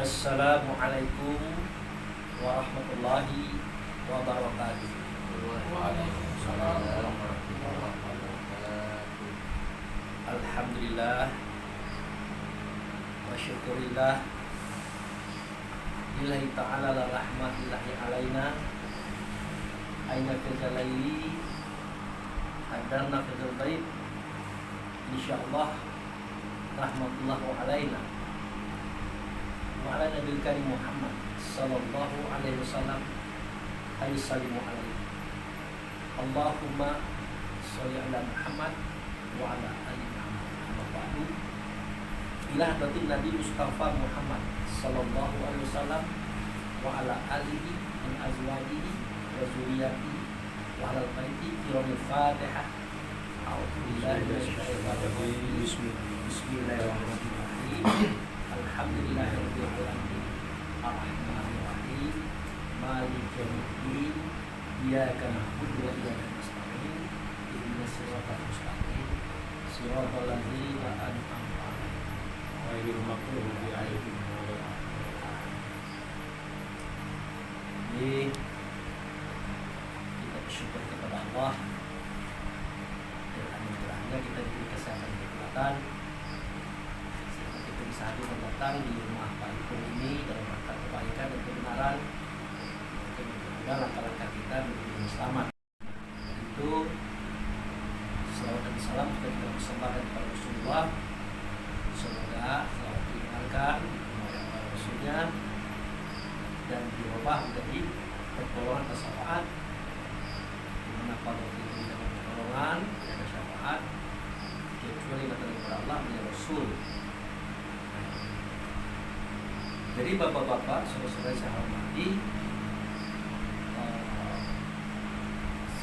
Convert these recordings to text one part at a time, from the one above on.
Assalamualaikum warahmatullahi wabarakatuh. Waalaikumsalam warahmatullahi wabarakatuh. Alhamdulillah wa syukurillah lillahi ta'ala la rahmatillahi alaina aina fil laili hadarna fil bait insyaallah rahmatullah wa alaina wa ala nabil karim Muhammad sallallahu alaihi wasallam ayyusallimu alaihi Allahumma sholli ala Muhammad wa ala ali Muhammad amma ba'du ila hadratin Nabi Mustafa Muhammad sallallahu alaihi wasallam wa ala alihi min azwajihi wa zurriyyatihi wa ala baiti kiramil Fatihah. A'udzu billahi minasyaitonir rajim. Bismillahirrahmanirrahim. Alhamdulillahirabbil alamin. Arrahmanir rahim. Maliki yaumiddin. Iyyaka na'budu wa iyyaka nasta'in. Ihdinas siratal mustaqim. Siratal ladzina an'amta 'alaihim ghairil maghdubi 'alaihim waladdallin. Ini kita bersyukur kepada Allah dan anugerahnya kita diberi kesehatan dan kekuatan sehingga kita bisa hadir dan datang di rumah Pak Ipung ini dalam rangka kebaikan dan kebenaran untuk menjaga langkah-langkah kita menuju yang selamat. Itu selawat dan salam kita persembahkan kepada Rasulullah. Semoga selawat didengarkan oleh para Rasulnya dan dirubah menjadi pertolongan dan syafaat di mana pada waktu itu dengan pertolongan dan syafaat kecuali datang kepada Allah menjadi Rasul. Jadi bapak-bapak, saudara-saudara saya hormati,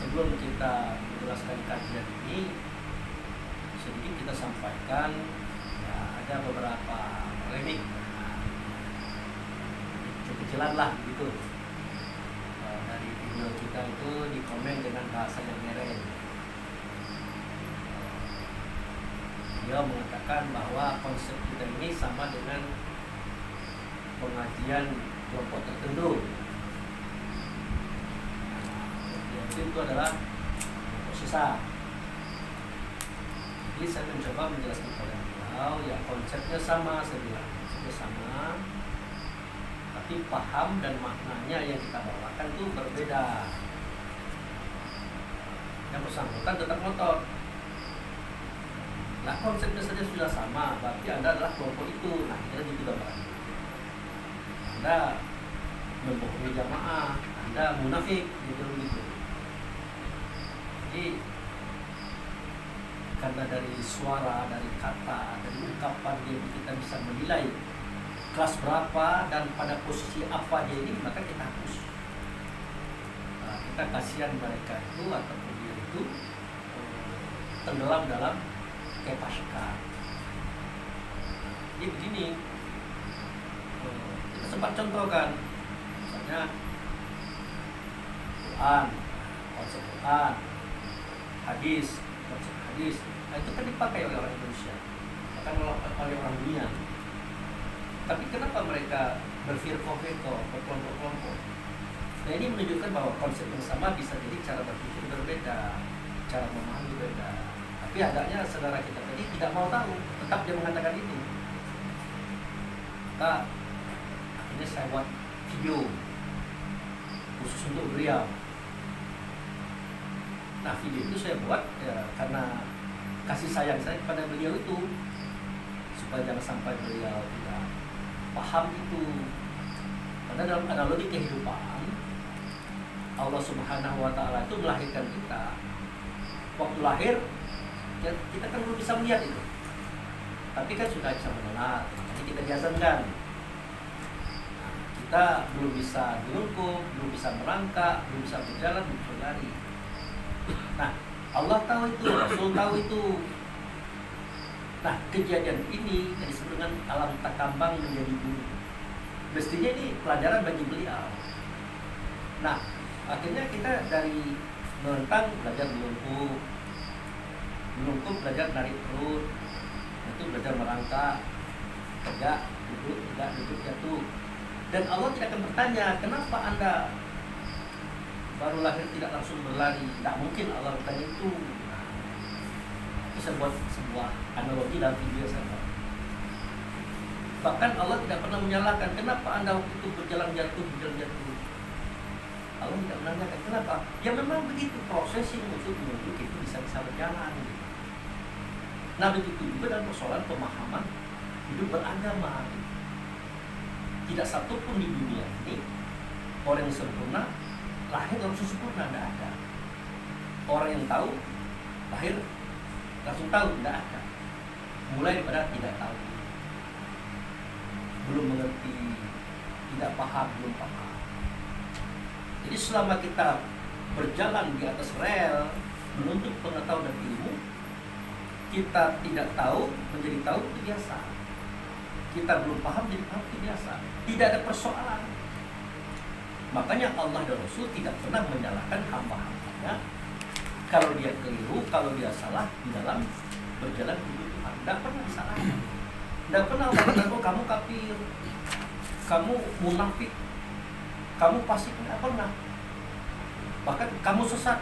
sebelum kita menjelaskan kajian ini sedikit kita sampaikan ya, ada beberapa polemik kecil-kecilan lah gitu dari video kita itu dikomen dengan bahasa yang miring. Dia mengatakan bahwa konsep kita ini sama dengan pengajian kelompok tertentu. Itu adalah sisa. Jadi saya mencoba menjelaskan kepada beliau ya konsepnya sama, saya bilang konsepnya sama, tapi paham dan maknanya yang kita bawakan itu berbeda. Yang bersangkutan tetap ngotot. Nah konsepnya saja sudah sama, berarti Anda adalah kelompok itu. Nah kita juga berarti Anda membohongi jamaah, Anda munafik, gitu. Jadi karena dari suara, dari kata, dari ungkapan dia kita bisa menilai kelas berapa dan pada posisi apa dia ini, maka kita hapus. Nah, kita kasihan mereka itu ataupun dia itu tenggelam dalam kepastian. Jadi begini, kita sempat contohkan, misalnya Quran, konsep Quran, hadis, konsep hadis, nah, itu kan dipakai oleh orang Indonesia, bahkan oleh orang dunia. Tapi kenapa mereka berfirqah-firqah, berkelompok-kelompok? Nah ini menunjukkan bahwa konsep yang sama bisa jadi cara berpikir berbeda, cara memahami berbeda. Tapi agaknya saudara kita tadi tidak mau tahu, tetap dia mengatakan itu. Maka akhirnya saya buat video khusus untuk beliau. Nah video itu saya buat ya, karena kasih sayang saya kepada beliau itu, supaya jangan sampai beliau tidak paham itu. Karena dalam analogi kehidupan Allah Subhanahu wa ta'ala itu melahirkan kita. Waktu lahir ya, kita kan belum bisa melihat itu, tapi kan sudah bisa mendengar. Jadi kita diazankan. Nah, kita belum bisa dirungkuk, belum bisa merangkak, belum bisa berjalan, belum bisa lari. Nah Allah tahu itu, Rasul tahu itu. Nah kejadian ini yang disebut dengan alam takambang menjadi bumi, mestinya ini pelajaran bagi beliau. Nah akhirnya kita dari menentang belajar melungkup belajar narik perut, itu belajar merangkak, tegak, duduk, tegak, duduk, jatuh. Dan Allah tidak akan bertanya, kenapa Anda baru lahir tidak langsung berlari? Tidak mungkin Allah bertanya itu. Nah, bisa buat sebuah analogi dalam video saya. Bahkan Allah tidak pernah menyalahkan, kenapa Anda waktu itu berjalan jatuh. Allah tidak menanyakan kenapa. Ya memang begitu prosesnya untuk menuju itu bisa berjalan. Nah begitu juga dalam persoalan pemahaman hidup beragama. Tidak satu pun di dunia ini orang yang sempurna lahir langsung sempurna, tidak ada. Orang yang tahu lahir langsung tahu, tidak ada. Mulai daripada tidak tahu, belum mengerti, tidak paham, belum paham. Jadi selama kita berjalan di atas rel menuntut pengetahuan dan ilmu, kita tidak tahu menjadi tahu itu biasa. Kita belum paham jadi paham itu biasa. Tidak ada persoalan. Makanya Allah dan Rasul tidak pernah menyalahkan hamba-hambanya kalau dia keliru, kalau dia salah di dalam berjalan hidup Tuhan. Tidak pernah disalahkan. Tidak pernah Allah katakan, oh kamu kafir, kamu munafik, kamu fasik. Tidak pernah. Bahkan kamu sesat.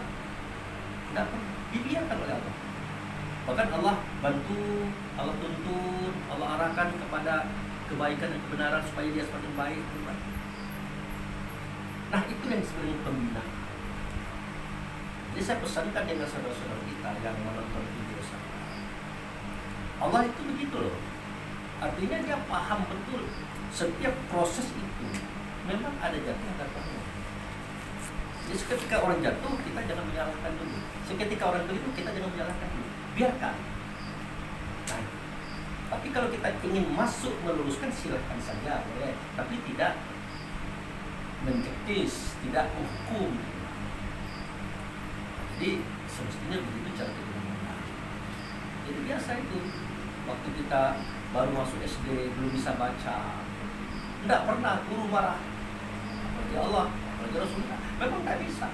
Tidak pernah. Dibiarkan oleh Allah. Bahkan Allah bantu, Allah tuntun, Allah arahkan kepada kebaikan dan kebenaran supaya dia semakin baik. Nah itu yang sebenarnya pembina. Jadi saya pesankan dengan saudara-saudara kita yang menonton video saya, Allah itu begitu loh. Artinya dia paham betul setiap proses itu memang ada jatuh ada bangun. Jadi ketika orang jatuh kita jangan menyalahkan dulu. Ketika orang keliru kita jangan menyalahkan dulu. Biarkan. Nah, tapi kalau kita ingin masuk meluruskan silahkan saja boleh, tapi tidak mencetis, tidak menghukum. Jadi semestinya begitu cara kita mengenal. Jadi biasa itu waktu kita baru masuk SD belum bisa baca, tidak pernah guru marah. Ya Allah, ya Rasulullah, memang tidak bisa.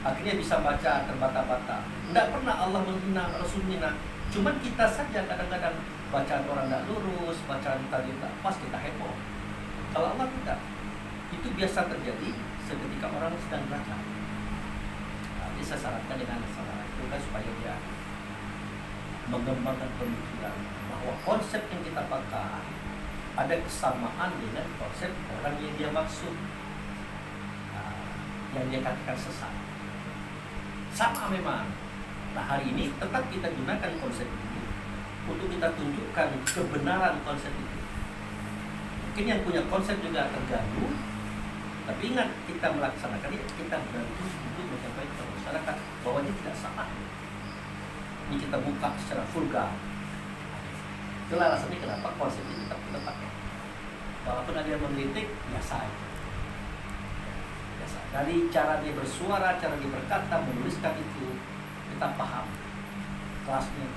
Akhirnya bisa baca terbata-bata. Tidak pernah Allah menghina, Rasul menghina. Cuman kita saja kadang-kadang bacaan orang tidak lurus, bacaan tadi tidak pas, kita heboh. Kalau Allah tidak. Itu biasa terjadi seketika orang sedang belajar. Jadi saya sarankan dengan salah itu kan supaya dia mengembangkan pemikiran bahwa konsep yang kita pakai ada kesamaan dengan konsep orang yang dia maksud, yang dia katakan sesat. Sama memang. Nah hari ini tetap kita gunakan konsep itu untuk kita tunjukkan kebenaran konsep itu. Mungkin yang punya konsep juga terganggu, tapi ingat kita melaksanakan ini, kita bantu untuk mencapai ke masyarakat bahwa ini tidak salah. Ini kita buka secara vulgar. Itulah alasannya kenapa konsep ini tetap kita pakai. Walaupun ada yang mengkritik, biasa aja. Dari cara dia bersuara, cara dia berkata, menuliskan itu kita paham kelasnya.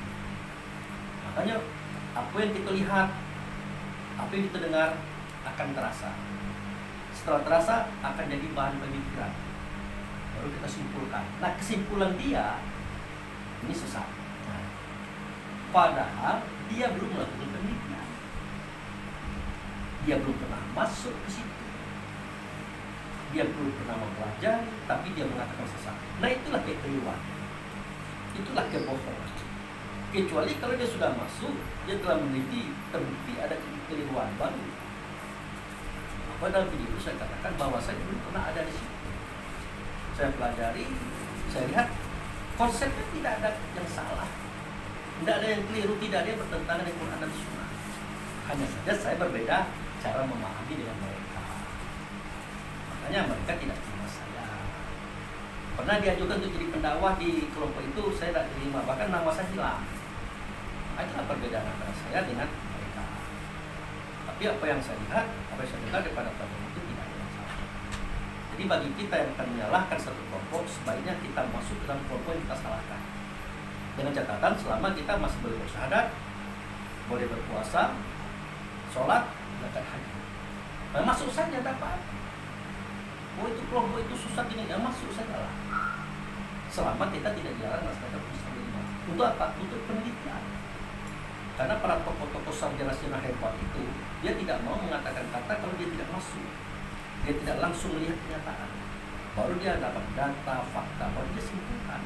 Makanya apa yang kita lihat, apa yang kita dengar akan terasa. Setelah terasa akan jadi bahan pemikiran. Baru kita simpulkan. Nah kesimpulan dia ini sesat. Nah, padahal dia belum melakukan penelitian. Dia belum pernah masuk ke situ. Dia belum pernah mempelajari, tapi dia mengatakan sesat. Nah itulah kekeliruan. Itulah kebohongan. Kecuali kalau dia sudah masuk, dia telah meneliti, terbukti ada kekeliruan baru. Apa dalam video itu saya katakan bahwa saya belum pernah ada di situ. Saya pelajari, saya lihat konsepnya tidak ada yang salah, tidak ada yang keliru, tidak ada yang bertentangan dengan Quran dan Sunnah. Hanya saja saya berbeda cara memahami dengan mereka. Makanya mereka tidak terima saya. Pernah diajukan untuk jadi pendakwah di kelompok itu, saya tidak terima, bahkan nama saya hilang. Nah, itulah perbedaan antara saya dengan mereka. Tapi apa yang saya lihat, apa yang saya dengar daripada kelompok itu tidak ada yang salah. Jadi bagi kita yang akan menyalahkan satu kelompok, sebaiknya kita masuk dalam kelompok yang kita salahkan. Dengan catatan selama kita masih boleh bersyahadat, boleh berpuasa, sholat, zakat haji. Nah, masuk saja dapat. Oh itu kelompok itu susah ini, ya masuk saja lah. Selama kita tidak dilarang melaksanakan puasa lima. Untuk apa? Untuk penelitian. Karena para tokoh-tokoh sarjana hebat itu Dia tidak mau mengatakan kata kalau dia tidak masuk. Dia tidak langsung melihat kenyataan. Baru dia dapat data, fakta, baru dia simpulkan.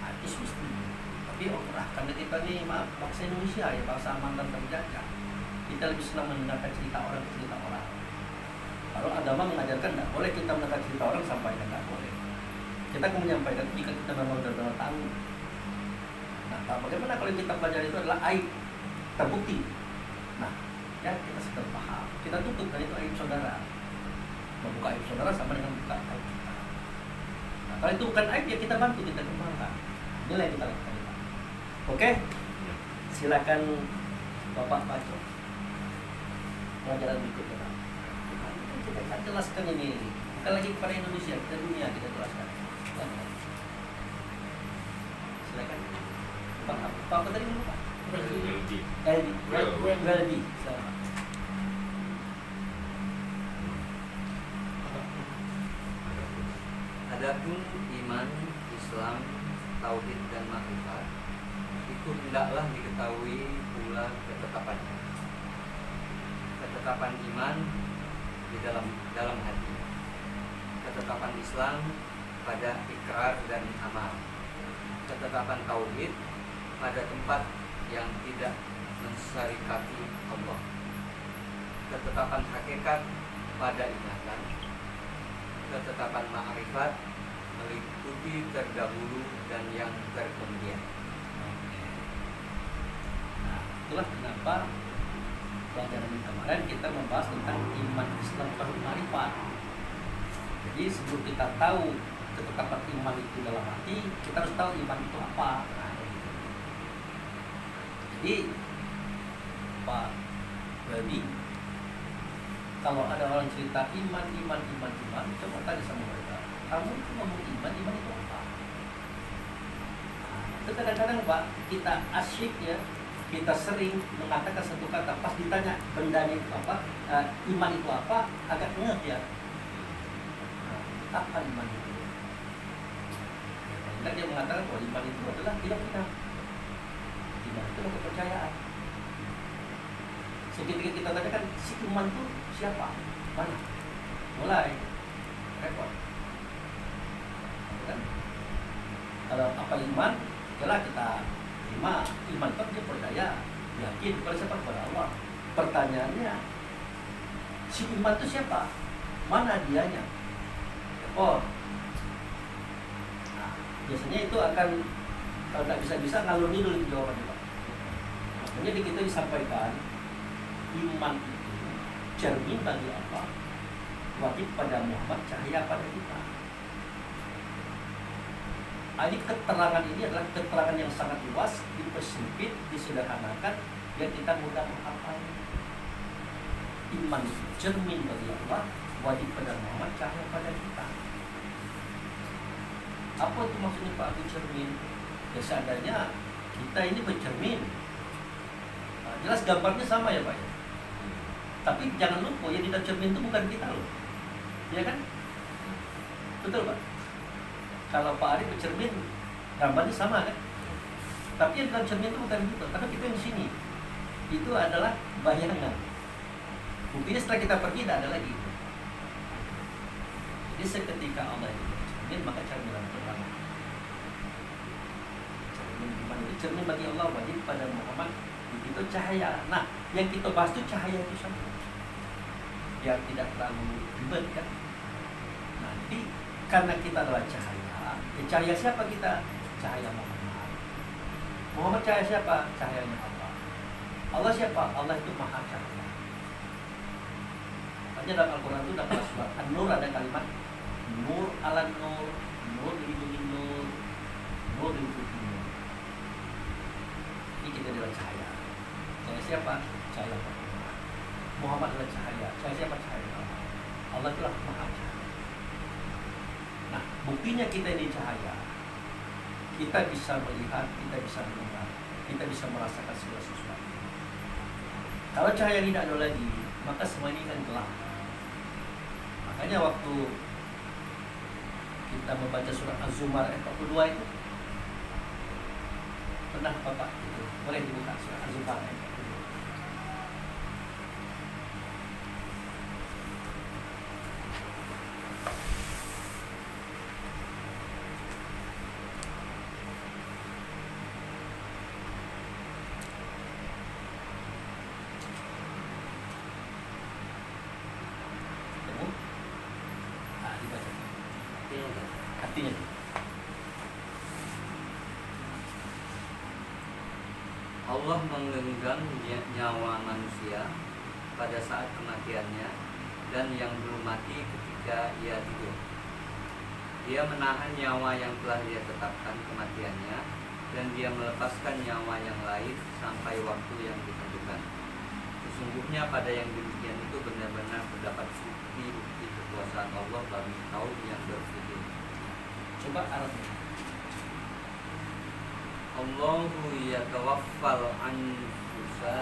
Nah, itu semestinya. Tapi karena kita ini bangsa Indonesia ya, bangsa aman dan terjaga, kita lebih senang mendengarkan cerita orang. Kalau agama mengajarkan tidak boleh kita mendengar cerita orang, sampaikan, tidak boleh. Kita akan menyampaikan jika kita memang benar-benar tahu. Nah, bagaimana kalau yang kita pelajari itu adalah aib terbukti? Nah, ya kita sudah paham. Kita tutup dari itu aib saudara. Membuka aib saudara sama dengan buka aib kita. Nah, kalau itu bukan aib ya kita bantu, kita kembangkan. Inilah yang kita lakukan. Oke? Silakan Bapak baca pelajaran berikutnya. Kita akan jelaskan ini. Bukan lagi kepada Indonesia, kita dunia kita jelaskan. Silakan. Pak apa tadi dulu Pak? Weldi. Selamat. Adapun iman, Islam, tauhid dan makrifat itu hendaklah diketahui pula ketetapannya. Ketetapan iman di dalam hati, ketetapan Islam pada ikrar dan amal, ketetapan tauhid pada tempat yang tidak mensyarikati Allah, ketetapan hakikat pada ingatan, ketetapan ma'rifat meliputi terdahulu dan yang terkemudian. Nah, itulah kenapa pelajaran kemarin kita membahas tentang iman, Islam, tauhid, ma'rifat. Jadi sebelum kita tahu ketetapan iman itu dalam hati, kita harus tahu iman itu apa. Nah, jadi Pak Weldi, kalau ada orang cerita iman, coba tanya sama mereka, kamu itu ngomong iman itu apa? Nah, itu kadang-kadang Pak, kita asyik ya, kita sering mengatakan satu kata, pas ditanya benda itu apa, iman itu apa, agak ngeh ya. Apa iman itu? Dan dia mengatakan bahwa iman itu adalah keyakinan. Iman itu adalah kepercayaan. Seketika kita tanyakan, si iman itu siapa? Mana? Mulai repot. Kan? Kalau apa iman? Jelas kita terima. Iman itu dia percaya, yakin kepada siapa? Kepada Allah. Pertanyaannya, si iman itu siapa? Mana dianya? Repot. Nah, biasanya itu akan kalau tidak bisa ngalur ngidul jawabannya Pak. Makanya di kita disampaikan iman itu cermin bagi apa? Wajib pada Muhammad, cahaya pada kita. Jadi keterangan ini adalah keterangan yang sangat luas, dipersempit, disederhanakan, biar kita mudah menghafalnya. Iman itu cermin bagi Allah, wajib pada Muhammad, cahaya pada kita. Apa itu maksudnya Pak Abu cermin? Ya seadanya kita ini bercermin. Nah, jelas gambarnya sama ya Pak ya. Tapi jangan lupa yang di dalam cermin itu bukan kita loh, ya kan? Betul Pak? Kalau Pak Ari bercermin, gambarnya sama kan? Tapi yang di dalam cermin itu bukan kita, karena kita yang di sini. Itu adalah bayangan. Buktinya setelah kita pergi tidak ada lagi. Jadi seketika Allah itu bercermin, maka cerminan pertama. Cermin iman itu cermin bagi Allah, wajib pada Muhammad. Itu cahaya. Nah, yang kita bahas itu cahaya itu sama. Biar tidak terlalu ribet kan. Nah, jadi karena kita adalah cahaya. Cahaya siapa kita? Cahaya Muhammad. Muhammad cahaya siapa? Cahayanya Allah. Allah siapa? Allah itu maha cahaya. Makanya dalam Al-Quran itu dalam surat An-Nur ada kalimat Nur ala Nur, Nur dilindungi Nur, Nur dilindungi Nur. Ini kita adalah cahaya. Cahaya siapa? Cahaya Muhammad. Muhammad adalah cahaya. Cahaya siapa? Cahaya Allah. Allah itulah maha cahaya. Nah, buktinya kita ini cahaya. Kita bisa melihat, kita bisa mendengar, kita bisa merasakan segala sesuatu. Kalau cahaya tidak ada lagi, maka semua ini akan gelap. Makanya waktu kita membaca surat Az-Zumar ayat 42 itu, pernah Bapak itu boleh dibuka surat Az-Zumar ayat 42. menggenggam nyawa manusia pada saat kematiannya dan yang belum mati ketika ia tidur. Dia menahan nyawa yang telah dia tetapkan kematiannya dan dia melepaskan nyawa yang lain sampai waktu yang ditentukan. Sesungguhnya pada yang demikian itu benar-benar terdapat bukti-bukti kekuasaan Allah bagi kaum yang berpikir. Coba Arabnya. Allahu yatawaffal anfusa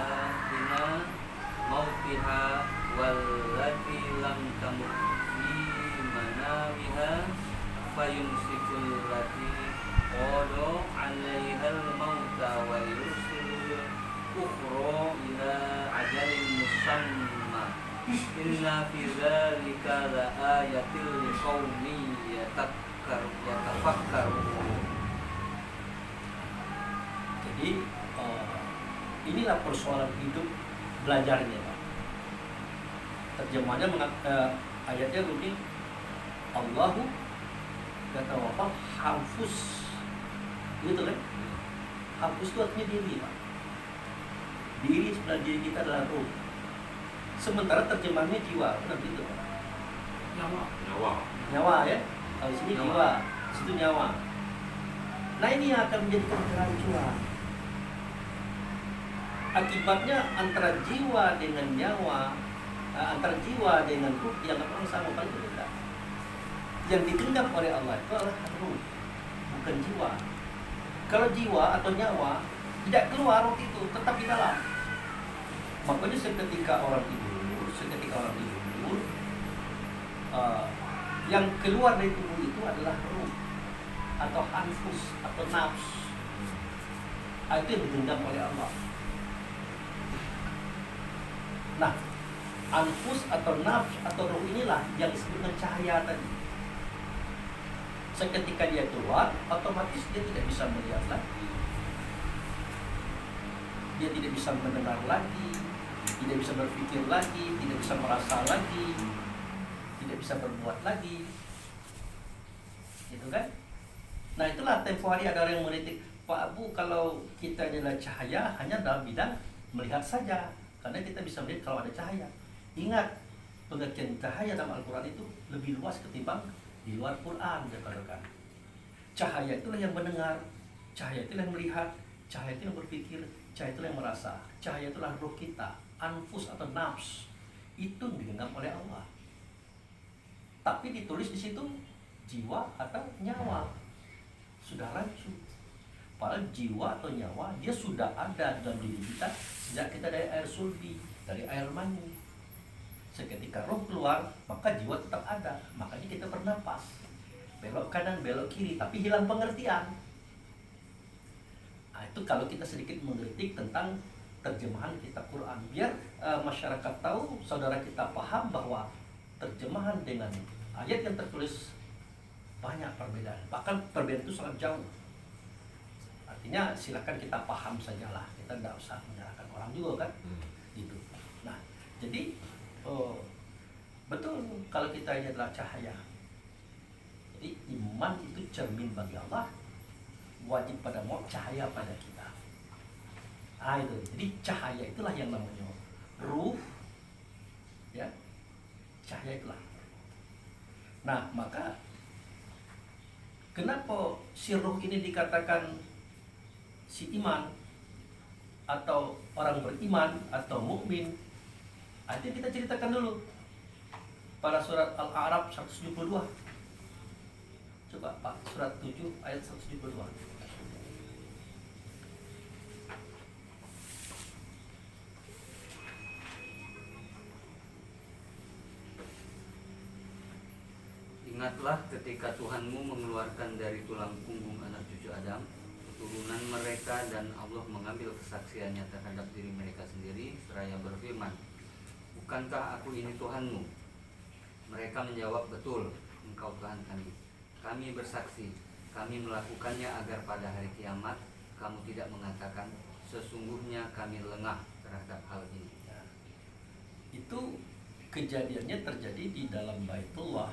hina mautiha wallati lam tamut fi manamiha fayumsikul lati qada 'alaihal mauta wa yursilul ukhra ila ajalin musamma inna fi dzalika laayatil liqaumin yatafakkarun. Jadi inilah persoalan hidup belajarnya, Pak. Terjemahnya ayatnya bunyi Allahu yatawaffal anfus. Gitu kan? Anfus itu artinya diri, Pak. Diri sebelah diri kita adalah ruh. Sementara terjemahnya jiwa, benar gitu, Pak. Nyawa ya. Kalau di sini jiwa, di situ nyawa. Nah ini yang akan menjadikan kerancuan. Akibatnya antara jiwa dengan nyawa, antara jiwa dengan ruh yang orang sama paling berbeda. Yang digenggam oleh Allah itu adalah ruh, bukan jiwa. Kalau jiwa atau nyawa tidak keluar roh itu, tetap di dalam. Makanya seketika orang tidur, yang keluar dari tubuh itu adalah ruh atau anfus atau nafs. Itu yang digenggam oleh Allah. Nah, anfus atau nafs atau ruh inilah yang disebutkan cahaya tadi. Seketika dia keluar, otomatis dia tidak bisa melihat lagi, dia tidak bisa mendengar lagi, tidak bisa berpikir lagi, tidak bisa merasa lagi, tidak bisa berbuat lagi, gitu kan? Nah itulah tempo hari ada orang yang mengkritik, Pak Abu, kalau kita adalah cahaya hanya dalam bidang melihat saja, karena kita bisa melihat kalau ada cahaya. Ingat, pengertian cahaya dalam Al-Quran itu lebih luas ketimbang di luar Quran, rekan-rekan. Cahaya itulah yang mendengar, cahaya itulah yang melihat, cahaya itu yang berpikir, cahaya itulah yang merasa, cahaya itulah roh kita, anfus atau nafs. Itu digenggam oleh Allah. Tapi ditulis di situ jiwa atau nyawa. Sudah rancu. Padahal jiwa atau nyawa dia sudah ada dalam diri kita sejak kita dari air sulbi, dari air mani. Seketika roh keluar, maka jiwa tetap ada. Makanya kita bernapas, belok kanan, belok kiri, tapi hilang pengertian. Nah, itu kalau kita sedikit mengkritik tentang terjemahan kitab Quran, biar masyarakat tahu, saudara kita paham bahwa terjemahan dengan ayat yang tertulis banyak perbedaan, bahkan perbedaan itu sangat jauh. Artinya silakan kita paham sajalah, kita tidak usah menyalahkan orang juga kan, gitu. Nah, jadi betul kalau kita ini adalah cahaya. Jadi iman itu cermin bagi Allah, wajib pada mau cahaya pada kita. Itu. Jadi cahaya itulah yang namanya ruh, ya, cahaya itulah. Nah, maka kenapa si ruh ini dikatakan si iman atau orang beriman atau mukmin? Itu kita ceritakan dulu pada surat Al-A'raf 172. Coba Pak, surat 7 ayat 172. Ingatlah ketika Tuhanmu mengeluarkan dari tulang punggung anak cucu Adam keturunan mereka, dan Allah mengambil kesaksiannya terhadap diri mereka sendiri seraya berfirman, bukankah aku ini Tuhanmu? Mereka menjawab, betul, engkau Tuhan kami. Kami bersaksi, kami melakukannya agar pada hari kiamat kamu tidak mengatakan, sesungguhnya kami lengah terhadap hal ini. Itu kejadiannya terjadi di dalam Baitullah.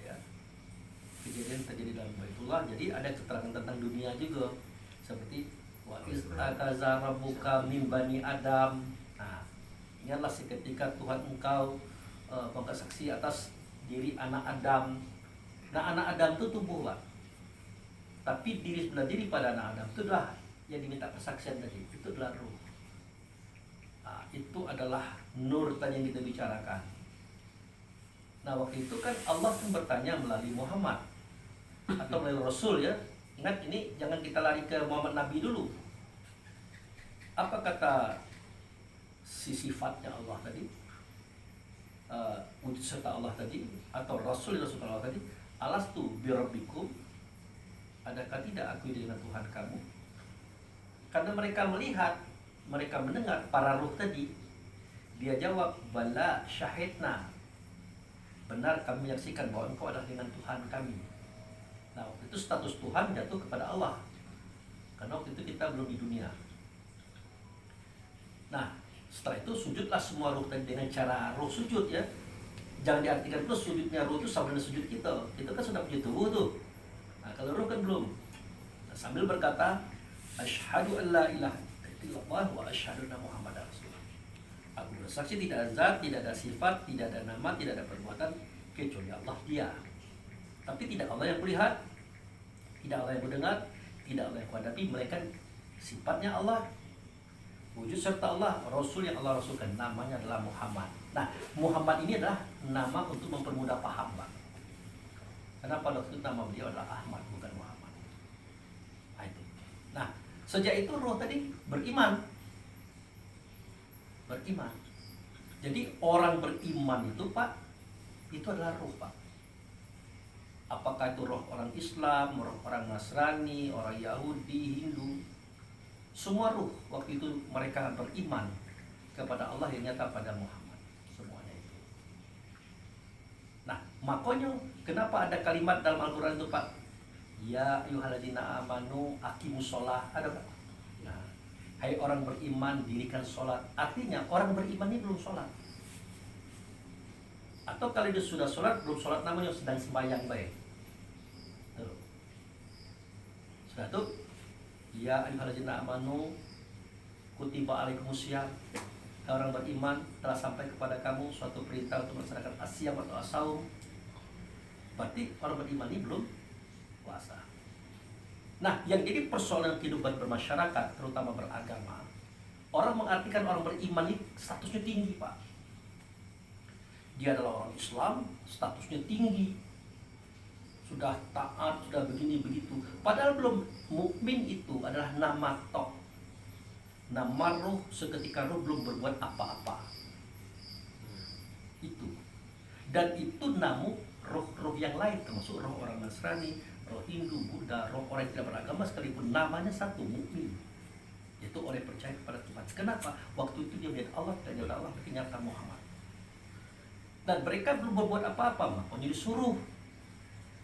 Ya. Kejadian terjadi dalam Baitullah. Jadi ada keterangan tentang dunia juga. Seperti Wa iz akaza rabbuka min bani Adam. Nah, ingatlah seketika Tuhan engkau mengangkat saksi atas diri anak Adam. Nah, anak Adam itu tubuh, Pak. Tapi diri sebelah diri pada anak Adam itu adalah yang diminta kesaksian tadi, itu adalah ruh. Nah, itu adalah nur tadi yang kita bicarakan. Nah, waktu itu kan Allah pun bertanya melalui Muhammad atau melalui Rasul ya. Ingat, ini jangan kita lari ke Muhammad Nabi dulu. Apa kata si sifatnya Allah tadi? Wujud serta Allah tadi, atau Rasul Allah tadi, alastu birabbikum, adakah tidak aku dengan Tuhan kamu? Karena mereka melihat, mereka mendengar para ruh tadi, dia jawab, bala syahidna, benar kami menyaksikan bahwa engkau adalah dengan Tuhan kami. Nah, waktu itu status Tuhan jatuh kepada Allah, karena waktu itu kita belum di dunia. Nah, setelah itu sujudlah semua ruh tadi dengan cara ruh sujud ya. Jangan diartikan terus sujudnya ruh itu sama dengan sujud kita. Kita kan sudah punya tubuh tuh. Nah, kalau ruh kan belum. Nah, sambil berkata, asyhadu an la ilaha illallah wa asyhadu anna Muhammadar Rasulullah. Aku bersaksi tidak ada zat, tidak ada sifat, tidak ada nama, tidak ada perbuatan kecuali Allah dia. Tapi tidak Allah yang melihat, tidak Allah yang mendengar, tidak Allah yang menghadapi, melainkan sifatnya Allah. Wujud serta Allah, Rasul yang Allah rasulkan, namanya adalah Muhammad. Nah, Muhammad ini adalah nama untuk mempermudah paham, Pak. Karena pada waktu itu nama beliau adalah Ahmad, bukan Muhammad. Nah, itu. Nah, sejak itu roh tadi beriman. Beriman. Jadi orang beriman itu, Pak, itu adalah roh, Pak. Apakah itu roh orang Islam, roh orang Nasrani, orang Yahudi, Hindu, semua ruh waktu itu mereka beriman kepada Allah yang nyata pada Muhammad, semuanya itu. Nah, makanya kenapa ada kalimat dalam Al-Quran itu, Pak? Ya ayyuhalladzina amanu aqimus sholah, ada Pak? Nah, hai orang beriman, dirikan sholat. Artinya orang beriman ini belum sholat. Atau kalau dia sudah sholat, belum sholat, namanya sedang sembahyang baik. Tuh. Sudah tuh. Ya ayyuhalladzina amanu kutiba alaikumusiyam, orang beriman telah sampai kepada kamu suatu perintah untuk melaksanakan asyam atau asaum. Berarti orang beriman ini belum puasa. Nah, yang jadi persoalan kehidupan bermasyarakat, terutama beragama, orang mengartikan orang beriman ini statusnya tinggi, Pak. Dia adalah orang Islam, statusnya tinggi, sudah taat, sudah begini begitu. Padahal belum. Mukmin itu adalah nama tok, nama roh, seketika roh belum berbuat apa-apa. Itu. Dan itu namu roh-roh yang lain, termasuk roh orang Nasrani, roh Hindu, Buddha, roh orang yang tidak beragama sekalipun, namanya satu, mukmin. Yaitu orang yang percaya kepada Tuhan. Kenapa? Waktu itu dia melihat Allah, dan nyata Allah, tapi nyata Muhammad. Dan mereka belum berbuat apa-apa, makanya disuruh.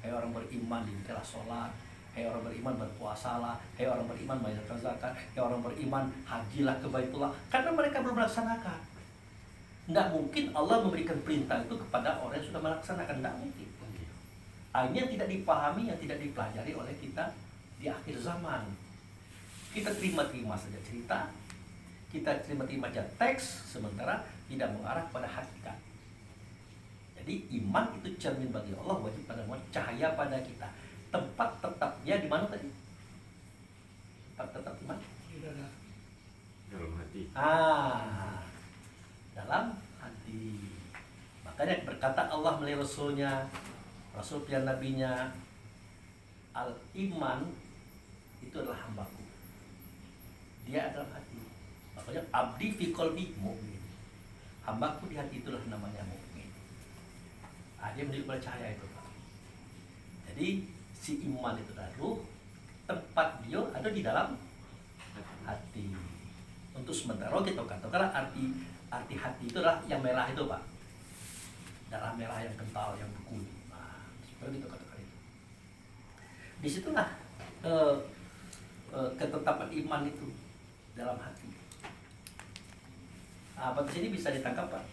Hai orang beriman, dirikanlah sholat. Hai orang beriman, berpuasalah. Hai orang beriman, bayarkan zakat. Hai orang beriman, hajilah ke Baitullah. Karena mereka belum melaksanakan. Tidak mungkin Allah memberikan perintah itu kepada orang yang sudah melaksanakan. Tidak mungkin. Ini yang tidak dipahami, yang tidak dipelajari oleh kita di akhir zaman. Kita terima-terima saja cerita, kita terima-terima saja teks, sementara tidak mengarah pada hakikat. Jadi iman itu cermin bagi Allah, wajib pada Allah, cahaya pada kita. Tempat tetapnya di mana tadi? Tempat tetap di mana? Dalam hati. Dalam hati. Makanya berkata Allah melalui Rasulnya, Rasul pilihan nabinya, al-iman itu adalah hambaku. Dia adalah hati. Makanya abdi fi qalbi mu'min. Hambaku di hati itulah namanya mu'min. Dia menunjukkan cahaya itu, Pak. Jadi si iman itu adalah ruh, tempat dia ada di dalam hati. Untuk sementara kita katakan arti hati itu adalah yang merah itu, Pak. Darah merah yang kental, yang beku. Nah, seperti itu katakan itu. Disitulah ketetapan iman itu dalam hati. Apa di sini bisa ditangkap, Pak?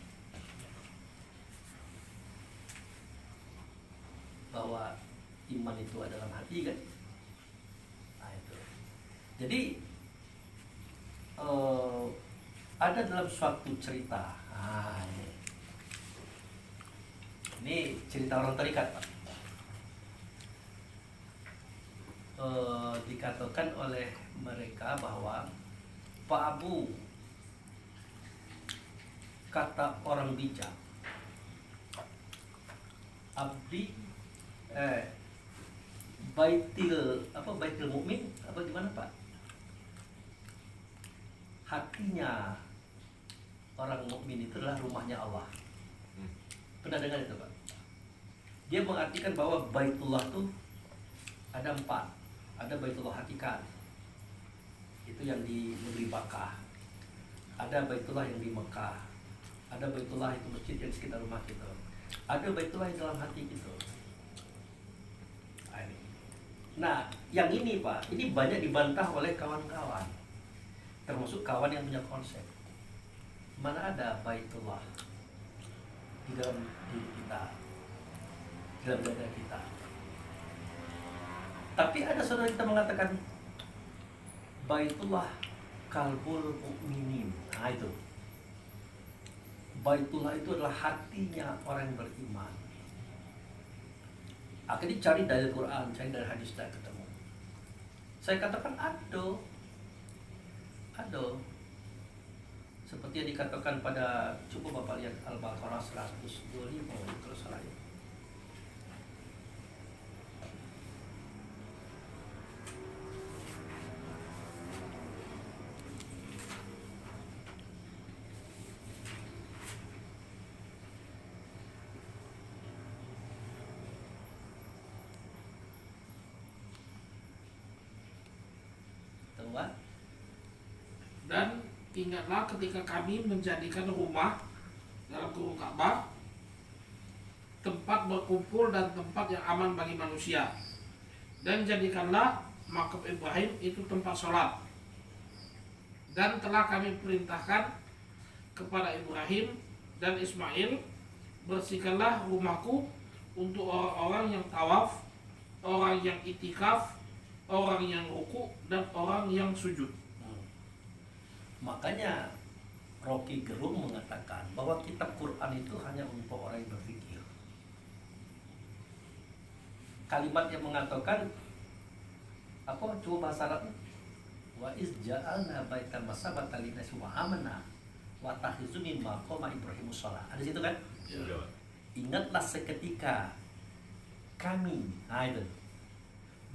Bahwa iman itu adalah hati, kan? Nah, itu. Jadi ada dalam suatu cerita. Ini cerita orang terikat, Pak. Dikatakan oleh mereka bahwa Pak Abu, kata orang bijak, abdi baitil mukmin apa gimana Pak? Hatinya orang mukmin itu adalah rumahnya Allah. Pernah dengar itu Pak? Dia mengartikan bahwa Baitullah itu ada 4. Ada Baitullah hakikat, itu yang di negeri Makkah. Ada Baitullah yang di Mekah. Ada Baitullah itu masjid yang sekitar rumah kita. Ada Baitullah yang dalam hati kita. Nah, yang ini Pak, ini banyak dibantah oleh kawan-kawan, termasuk kawan yang punya konsep. Mana ada Baitullah di dalam diri kita, di dalam dada kita. Tapi ada saudara kita mengatakan Baitullah kalbul mukminin. Nah itu, Baitullah itu adalah hatinya orang yang beriman. Akhirnya cari dari Quran, cari dari hadis, tidak ketemu. Saya katakan ada. Seperti yang dikatakan pada, cukup Bapak lihat Al-Baqarah 125 kalau salah ya. Dan ingatlah ketika kami menjadikan rumah dalam kurung Ka'bah tempat berkumpul dan tempat yang aman bagi manusia, dan jadikanlah makam Ibrahim itu tempat sholat. Dan telah kami perintahkan kepada Ibrahim dan Ismail, bersihkanlah rumahku untuk orang-orang yang tawaf, orang yang itikaf, orang yang ruku, dan orang yang sujud. Makanya Rocky Gerung mengatakan bahwa kitab Quran itu hanya untuk orang yang berpikir. Kalimat yang mengatakan apa? Coba bahasa Arabnya. Wa iz ja'alna baitan masabatan linnasi wa amana wa takhizu min maqama Ibrahimus shalah. Ada situ kan? Ya. Ingatlah seketika kami, itu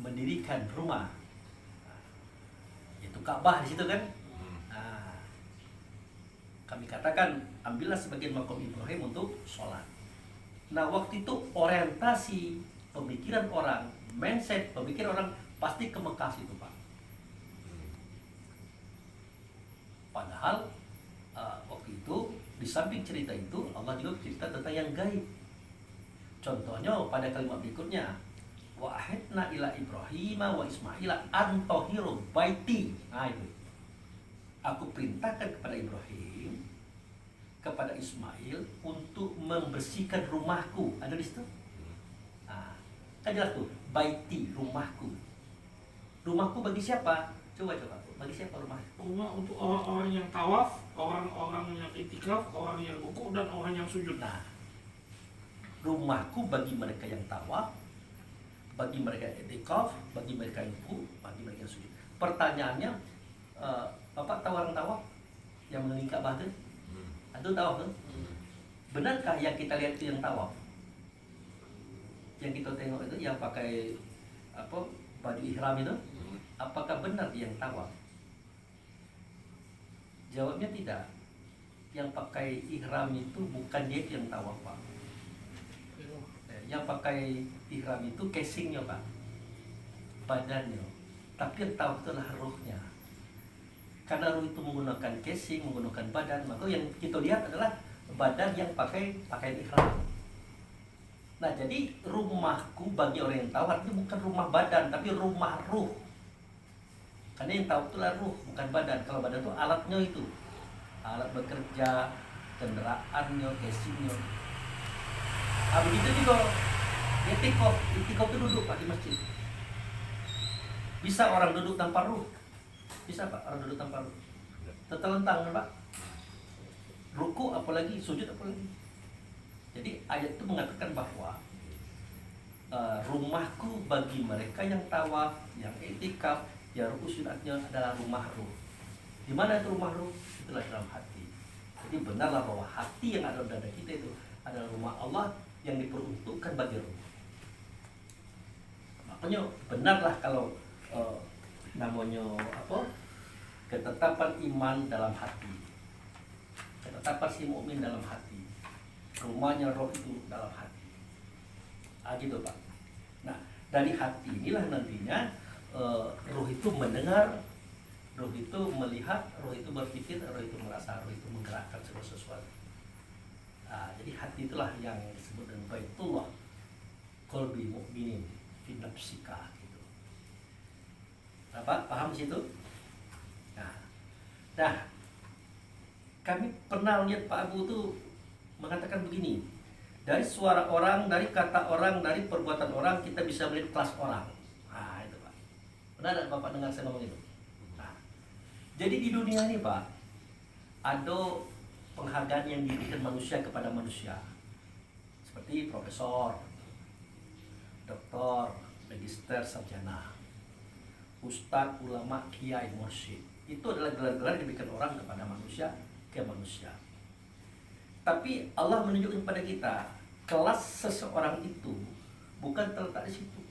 mendirikan rumah. Itu Ka'bah di situ kan? Kami katakan ambillah sebagian makam Ibrahim untuk sholat. Nah waktu itu orientasi pemikiran orang, mindset pemikiran orang pasti ke Mekah itu Pak. Padahal waktu itu di samping cerita itu Allah juga cerita tentang yang gaib. Contohnya pada kalimat berikutnya, wa ahidna ila Ibrahim wa Ismail an tahiru baiti. Nah itu, aku perintahkan kepada Ibrahim, kepada Ismail untuk membersihkan rumahku. Ada di situ? Nah, kan jelas tuh, baiti, rumahku. Rumahku bagi siapa? Coba. Bagi siapa rumah? Rumah untuk orang-orang yang tawaf, orang-orang yang itikaf, orang yang ruku, dan orang yang sujud. Nah, rumahku bagi mereka yang tawaf, bagi mereka yang itikaf, bagi mereka yang ruku, bagi mereka yang sujud. Pertanyaannya, Bapak tahu orang tawaf yang mengelilingi Ka'bah itu? Itu tawaf tuh? Benarkah yang kita lihat itu yang tawaf? Yang kita tengok itu yang pakai apa, baju ihram itu? Apakah benar dia yang tawaf? Jawabnya tidak. Yang pakai ihram itu bukan dia yang tawaf Pak. Yang pakai ihram itu casingnya Pak, badannya. Tapi yang tawaf itu adalah ruhnya. Karena ruh itu menggunakan casing, menggunakan badan, maka yang kita lihat adalah badan yang pakai pakaian ihram. Nah jadi rumahku bagi orang yang tawaf itu bukan rumah badan, tapi rumah ruh. Karena yang tawaf itu adalah ruh, bukan badan. Kalau badan itu alatnya itu, alat bekerja, kendaraannya, casingnya. Begitu juga itikaf itu duduk Pak di masjid. Bisa orang duduk tanpa ruh? Bisa Pak orang duduk tanpa ruh? tertelentang, Pak. Ruku apalagi, sujud apalagi. Jadi ayat itu mengatakan bahwa rumahku bagi mereka yang tawaf, yang i'tikaf, yang ruku sunatnya adalah rumah ruh. Di mana itu rumah ruh? Itulah dalam hati. Jadi benarlah bahwa hati yang ada dalam dada kita itu adalah rumah Allah yang diperuntukkan bagi ruh. Makanya benarlah kalau namanya apa? Ketetapan iman dalam hati. Ketetapan si mukmin dalam hati. Rumahnya roh itu dalam hati. Gitu Pak. Nah, dari hati inilah nantinya roh itu mendengar, roh itu melihat, roh itu berpikir, roh itu merasa, roh itu menggerakkan segala sesuatu. Nah, jadi hati itulah yang disebut dengan baitullah qalbi mu'minin fi nafsika gitu. Apa? Paham situ? Nah, kami pernah lihat Pak Abu tuh mengatakan begini. Dari suara orang, dari kata orang, dari perbuatan orang kita bisa melihat kelas orang. Nah, itu Pak. Pernah ada Bapak dengar saya ngomong itu? Nah, jadi di dunia ini Pak, ada penghargaan yang diberikan manusia kepada manusia. Seperti profesor, doktor, magister, sarjana, ustadz, ulama, kiai, mursyid. Itu adalah gelar-gelar yang diberikan orang kepada manusia ke manusia. Tapi Allah menunjukkan kepada kita kelas seseorang itu bukan terletak di situ.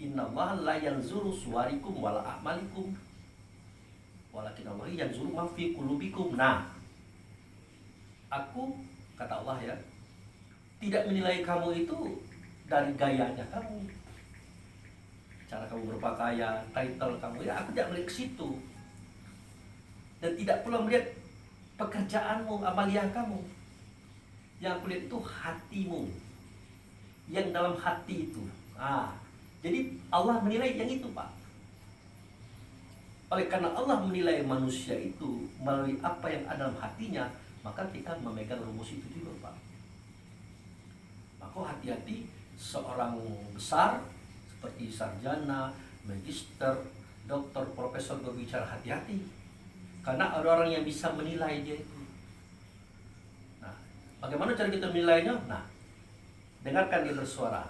Innallaha la yanzuru suwarikum wala a'malikum walakin Allah yanzuru ma fi qulubikum. Nah, aku kata Allah ya, tidak menilai kamu itu dari gayanya kamu, cara kamu berpakaian, title kamu, ya aku tidak melihat ke situ. Dan tidak pula melihat pekerjaanmu, amaliah kamu. Yang aku lihat itu hatimu, yang dalam hati itu. Jadi Allah menilai yang itu Pak. Oleh karena Allah menilai manusia itu melalui apa yang ada dalam hatinya, maka kita memegang rumus itu juga Pak. Maka hati-hati seorang besar seperti sarjana, magister, dokter, profesor berbicara, hati-hati. Karena ada orang yang bisa menilai dia itu. Nah, bagaimana cara kita menilainya? Nah, dengarkan dia bersuara,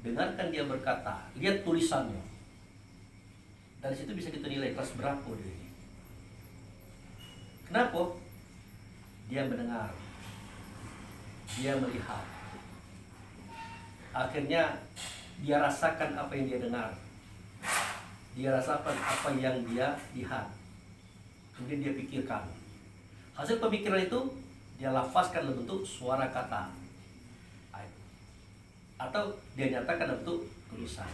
dengarkan dia berkata, lihat tulisannya. Dari situ bisa kita nilai kelas berapa dia ini. Kenapa? Dia mendengar, dia melihat, akhirnya dia rasakan apa yang dia dengar, dia rasakan apa yang dia lihat, kemudian dia pikirkan. Hasil pemikiran itu dia lafazkan dalam bentuk suara kata, atau dia nyatakan dalam bentuk tulisan.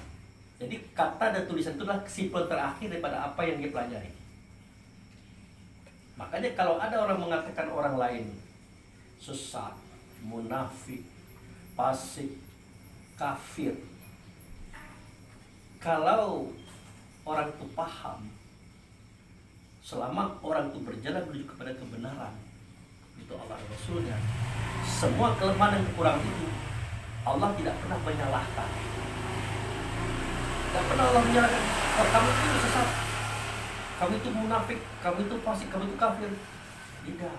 Jadi kata dan tulisan itulah kesimpulan terakhir daripada apa yang dia pelajari. Makanya kalau ada orang mengatakan orang lain sesat, munafik, fasik, kafir, kalau orang itu paham, selama orang itu berjalan menuju kepada kebenaran, itu Allah dan Rasulnya, semua kelemahan dan kekurangan itu Allah tidak pernah menyalahkan. Tidak pernah Allah menyalahkan, oh, kamu itu sesat, kamu itu munafik, kamu itu fasik, kamu itu kafir. Tidak.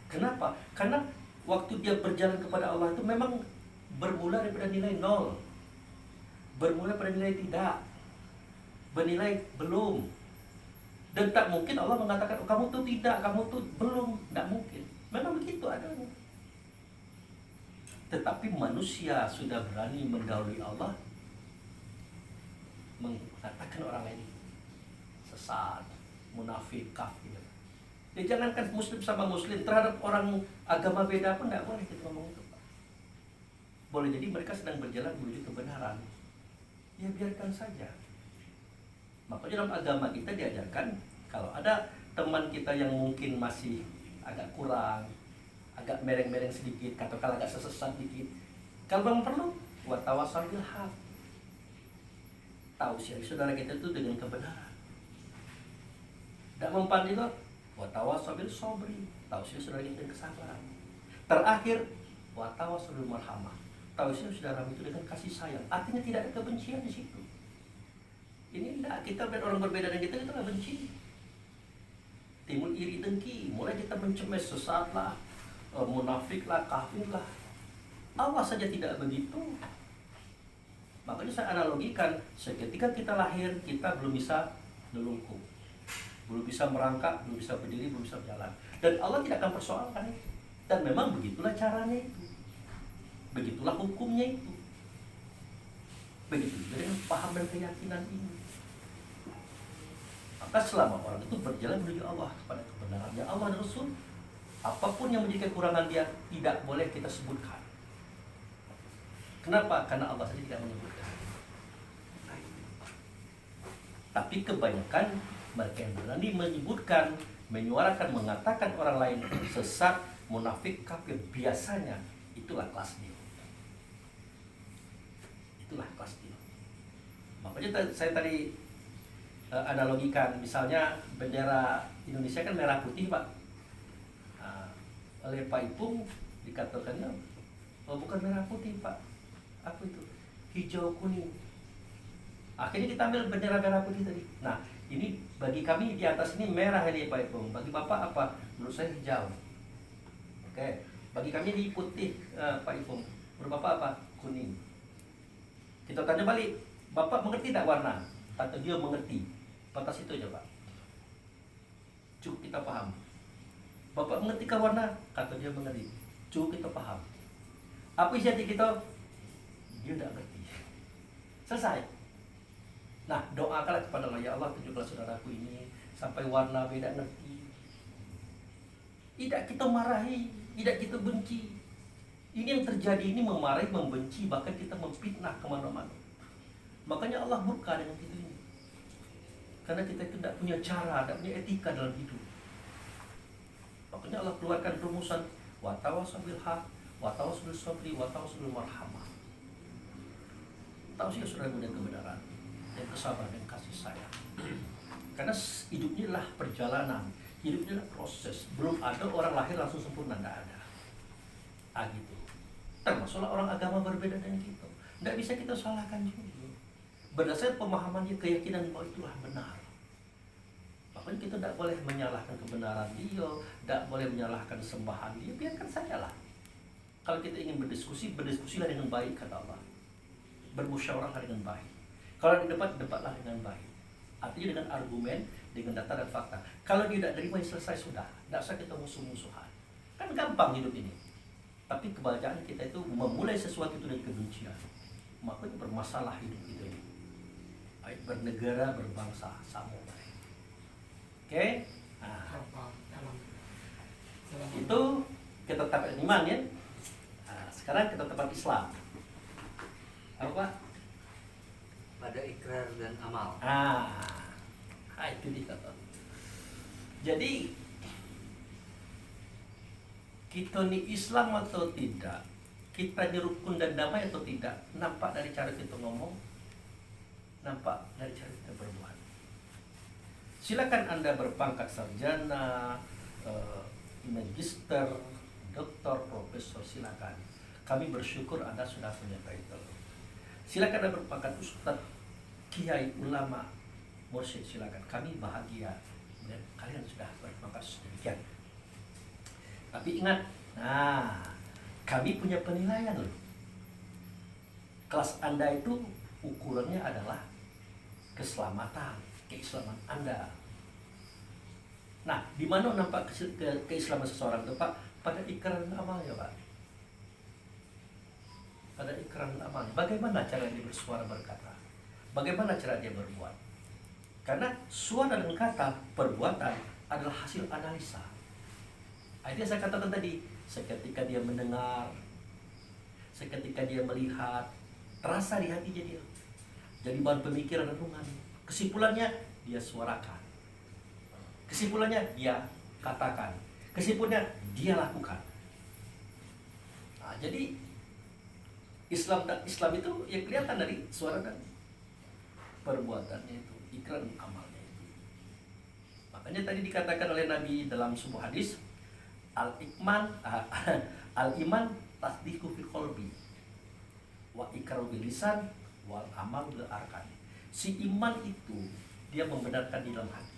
Kenapa? Karena waktu dia berjalan kepada Allah itu memang bermula daripada nilai 0, bermula pada nilai tidak, bernilai belum. Dan tak mungkin Allah mengatakan, oh, kamu tuh tidak, kamu tuh belum. Tidak mungkin. Memang begitu adanya. Tetapi manusia sudah berani mendahului Allah, mengatakan orang lain sesat, munafik, kafir. Ya jangankan muslim sama muslim, terhadap orang agama beda pun tidak boleh kita ngomong itu Pak. Boleh jadi mereka sedang berjalan menuju kebenaran, ya biarkan saja. Makanya dalam agama kita diajarkan, kalau ada teman kita yang mungkin masih agak kurang, agak mereng-mereng sedikit, katakanlah agak sesat sedikit, kalau memang perlu, buat tawassul bil haq, tausiah saudara kita itu dengan kebenaran. Tidak mempan juga, buat tawassul bil sabri, tausiah saudara kita dengan kesabaran. Terakhir, buat tawassul bil marhamah, tausiah saudara itu dengan kasih sayang. Artinya tidak ada kebencian di situ. Ini tidak, kita melihat orang berbeda dengan kita nggak benci. timbul iri dengki, mulai kita mencemes sesat lah, munafik lah, kafir lah. Allah saja tidak begitu. Makanya saya analogikan, seketika kita lahir, kita belum bisa melungkup, belum bisa merangkak, belum bisa berdiri, belum bisa berjalan. Dan Allah tidak akan persoalkan itu. Dan memang begitulah caranya itu. Begitulah hukumnya itu. Begitu juga dengan paham dan keyakinan ini. Maka selama orang itu berjalan menuju Allah kepada kebenarannya Allah dan Rasul, apapun yang menjadi kekurangan dia tidak boleh kita sebutkan. Kenapa? Karena Allah saja tidak menyebutkan. Tapi kebanyakan mereka yang berani menyebutkan, menyuarakan, mengatakan orang lain sesat, munafik, kafir, biasanya itulah kelas dia. Itulah kelas dia. Makanya saya tadi analogikan, misalnya bendera Indonesia kan merah putih, Pak. Nah, oleh Pak Ipung dikatakannya, oh bukan merah putih, Pak. Apa itu? Hijau kuning. Akhirnya kita ambil bendera merah putih tadi. Nah, ini bagi kami di atas ini merah ini Pak Ipung. Bagi Bapak apa? Menurut saya hijau. Oke. Bagi kami di putih Pak Ipung. Menurut Bapak apa? Kuning. Kita tanya balik, Bapak mengerti tak warna? Atau dia mengerti? Batas itu aja, Pak. Cukup kita paham. Bapak mengerti warna? Kata dia mengerti. Cukup kita paham. Apa isi hati kita? Dia tidak ngerti. Selesai. Nah, doakanlah kepada Allah, ya Allah, tunjuklah saudaraku ini sampai warna beda ngerti. Tidak kita marahi, tidak kita benci. Ini yang terjadi ini memarahi, membenci, bahkan kita memfitnah kemana-mana. Makanya Allah murka dengan itu ini. Karena kita itu tidak punya cara, tidak punya etika dalam hidup. Makanya Allah keluarkan rumusan wa tawassaw bil haq, wa tawassaw bis sabri, wa tawassaw bil marhamah. Tausiah saudara dan kebenaran, dan kesabaran dan kasih sayang. Karena hidupnya adalah perjalanan, hidupnya adalah proses. Belum ada orang lahir langsung sempurna, tidak ada. Gitu. Termasuklah orang agama berbeda dengan kita. Tidak bisa kita salahkan juga. Berdasarkan pemahamannya, keyakinan bahwa itulah benar. Makanya kita tidak boleh menyalahkan kebenaran dia, tidak boleh menyalahkan sembahan dia, biarkan sajalah. Kalau kita ingin berdiskusi, berdiskusilah dengan baik, kata Allah. Bermusyawarahlah dengan baik. Kalau di debat, debatlah dengan baik. Artinya dengan argumen, dengan data dan fakta. Kalau dia tidak terima, selesai sudah. Tidak usah kita musuh-musuhan. Kan gampang hidup ini. Tapi kebanyakan kita itu memulai sesuatu itu dari kebencian. Makanya bermasalah hidup kita ini. Baik bernegara, berbangsa, sama baik. Oke? Nah, itu kita tetapkan iman ya. Nah, sekarang kita tetapkan Islam. Apa Pak? Pada ikrar dan amal. Itu dia. Jadi kita ini Islam atau tidak? Kita ini rukun dan damai atau tidak? Nampak dari cara kita ngomong, nampak dari cara kita berbuat. Silakan Anda berpangkat sarjana, magister, doktor, profesor, silakan. Kami bersyukur Anda sudah punya title. Silakan Anda berpangkat ustaz, kiai, ulama, mursyid, silakan. Kami bahagia dan kalian sudah berpangkat sedemikian. Tapi ingat, kami punya penilaian loh. Kelas Anda itu ukurannya adalah keselamatan, keislaman Anda. Nah, di mana nampak keislaman seseorang itu Pak? Pada ikrar dan amalnya Pak. Pada ikrar dan amalnya. Bagaimana cara dia bersuara berkata? Bagaimana cara dia berbuat? Karena suara dan kata, perbuatan adalah hasil analisa. Itu yang saya katakan tadi, seketika dia mendengar, seketika dia melihat, terasa di hatinya dia. Jadi bahan pemikiran dan renungan. Kesimpulannya dia suarakan. Kesimpulannya dia katakan. Kesimpulannya dia lakukan. Nah, jadi Islam itu ya kelihatan dari suara dan perbuatannya itu, ikrar dan amalnya itu. Makanya tadi dikatakan oleh Nabi dalam sebuah hadis, al-iman tasdiqu fil qalbi wa iqraru bil lisan wal amal bil arkan. Si iman itu dia membenarkan di dalam hati.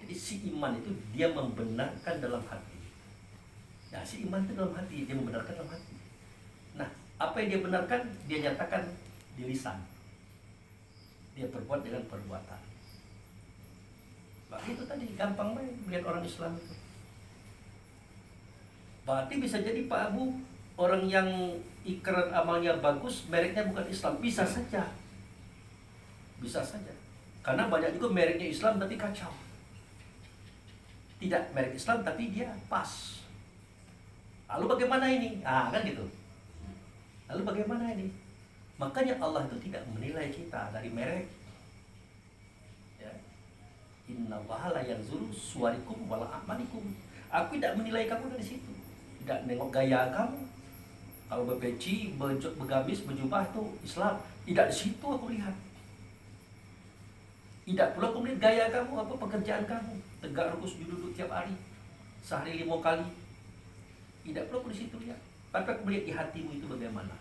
Jadi si iman itu dia membenarkan dalam hati. Nah, si iman itu dalam hati, dia membenarkan dalam hati. Nah, apa yang dia benarkan, dia nyatakan di lisan. Dia berbuat dengan perbuatan. Maka itu tadi, gampang main melihat orang Islam itu. Berarti bisa jadi Pak Abu, orang yang ikrar amalnya bagus, mereknya bukan Islam. Bisa saja. Bisa saja. Karena banyak juga mereknya Islam tapi kacau. Tidak merek Islam tapi dia pas. Lalu bagaimana ini? Kan gitu. Lalu bagaimana ini? Makanya Allah itu tidak menilai kita dari merek. Ya. Innallaha la yanzuru suwarikum wala a'malikum. Aku tidak menilai kamu dari situ. Tidak nengok gaya kamu. Kalau berpeci, bergamis, berjubah itu Islam. Tidak di situ aku lihat. Tidak pula aku melihat gaya kamu, apa pekerjaan kamu. Tegak rukus duduk tiap hari. Sehari 5 kali. Tidak pula aku di situ lihat. Tapi aku melihat di hatimu itu bagaimana.